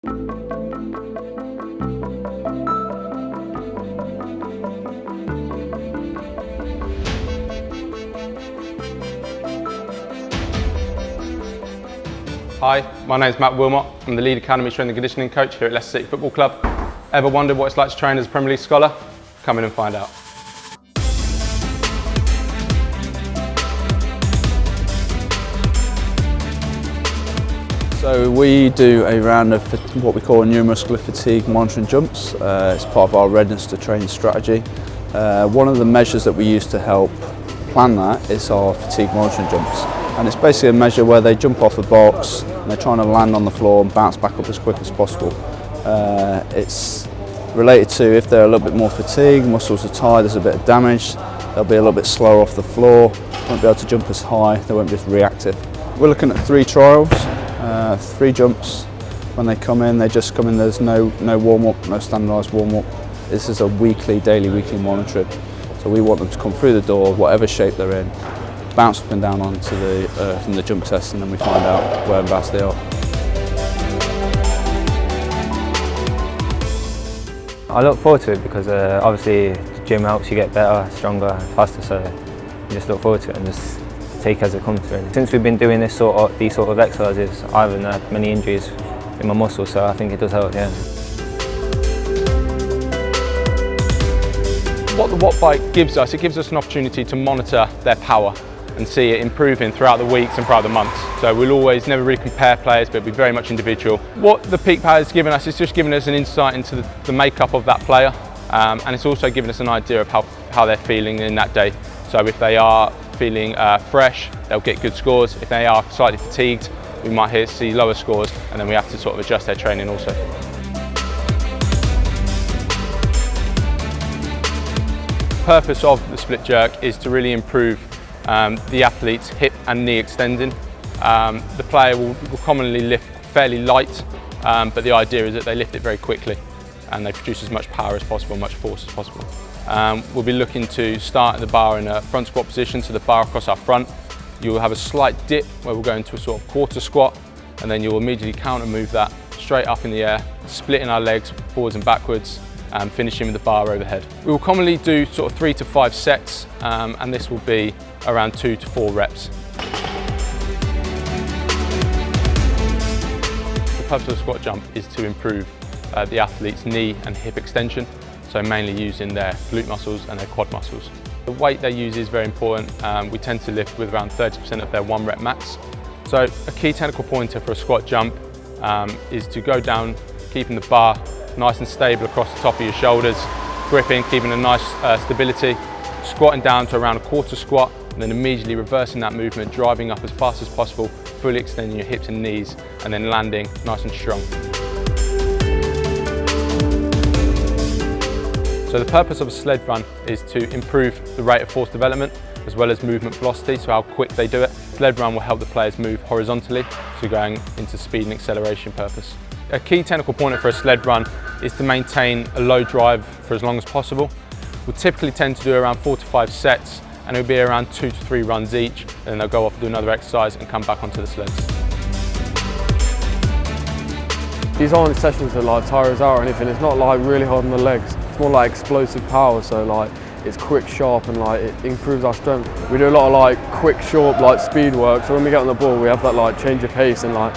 Hi, my name's Matt Wilmot. I'm the lead academy strength and conditioning coach here at Leicester City Football Club. Ever wondered what it's like to train as a Premier League scholar? Come in and find out. So we do a round of what we call neuromuscular fatigue monitoring jumps. It's part of our readiness to train strategy. One of the measures that we use to help plan that is our fatigue monitoring jumps. And it's basically a measure where they jump off a box and they're trying to land on the floor and bounce back up as quick as possible. It's related to if they're a little bit more fatigued, muscles are tired, there's a bit of damage, they'll be a little bit slower off the floor, won't be able to jump as high, they won't be as reactive. We're looking at 3 trials, 3 jumps. When they come in, there's no warm-up, no standardised warm-up. This is a daily, weekly monitoring. So we want them to come through the door, whatever shape they're in, bounce up and down onto the earth in the jump test, and then we find out whereabouts they are. I look forward to it because obviously the gym helps you get better, stronger, faster, so you just look forward to it and just take it as it comes really. Since we've been doing these sort of exercises, I haven't had many injuries in my muscles, so I think it does help, yeah. What the Watt Bike gives us, it gives us an opportunity to monitor their power and see it improving throughout the weeks and throughout the months. So we'll always never really compare players, but it'll be very much individual. What the peak power has given us is just giving us an insight into the makeup of that player, and it's also given us an idea of how they're feeling in that day. So if they are feeling fresh, they'll get good scores. If they are slightly fatigued, we might see lower scores, and then we have to sort of adjust their training also. The purpose of the split jerk is to really improve the athlete's hip and knee extending. The player will commonly lift fairly light, but the idea is that they lift it very quickly and they produce as much power as possible, much force as possible. We'll be looking to start the bar in a front squat position, so the bar across our front. You will have a slight dip where we'll go into a sort of quarter squat, and then you'll immediately counter move that straight up in the air, splitting our legs forwards and backwards, and finishing with the bar overhead. We will commonly do sort of 3 to 5 sets, and this will be around 2 to 4 reps. The purpose of the squat jump is to improve the athlete's knee and hip extension, so mainly using their glute muscles and their quad muscles. The weight they use is very important. We tend to lift with around 30% of their 1 rep max. So a key technical pointer for a squat jump is to go down, keeping the bar nice and stable across the top of your shoulders, gripping, keeping a nice stability, squatting down to around a quarter squat, and then immediately reversing that movement, driving up as fast as possible, fully extending your hips and knees, and then landing nice and strong. So the purpose of a sled run is to improve the rate of force development as well as movement velocity, so how quick they do it. Sled run will help the players move horizontally, so going into speed and acceleration purpose. A key technical pointer for a sled run is to maintain a low drive for as long as possible. We'll typically tend to do around 4 to 5 sets, and it'll be around 2 to 3 runs each, and then they'll go off and do another exercise and come back onto the sleds. These aren't sessions that like tire us out or anything. It's not like really hard on the legs. It's more like explosive power, so like it's quick, sharp, and like it improves our strength. We do a lot of like quick, short, like speed work. So when we get on the ball, we have that like change of pace, and like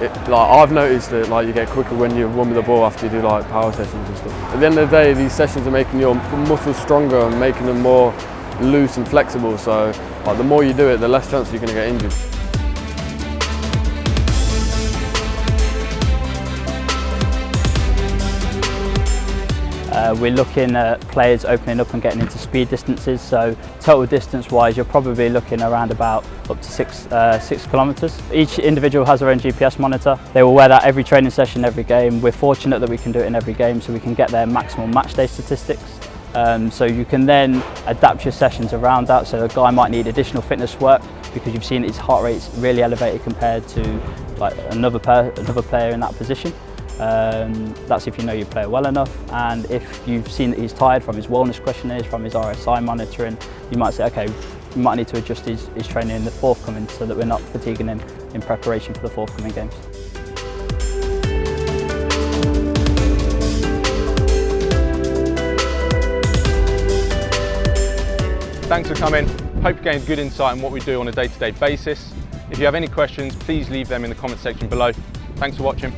I've noticed that like you get quicker when you run with the ball after you do like power sessions and stuff. At the end of the day, these sessions are making your muscles stronger and making them more loose and flexible. So like the more you do it, the less chance you're going to get injured. We're looking at players opening up and getting into speed distances, so total distance wise you're probably looking around about up to 6 kilometres. Each individual has their own GPS monitor. They will wear that every training session, every game. We're fortunate that we can do it in every game, so we can get their maximum match day statistics. So you can then adapt your sessions around that, so a guy might need additional fitness work because you've seen his heart rate's really elevated compared to like another player in that position. That's if you know your player well enough, and if you've seen that he's tired from his wellness questionnaires, from his RSI monitoring, you might say, okay, we might need to adjust his training in the forthcoming so that we're not fatiguing him in preparation for the forthcoming games. Thanks for coming. Hope you gained good insight on what we do on a day-to-day basis. If you have any questions, please leave them in the comment section below. Thanks for watching.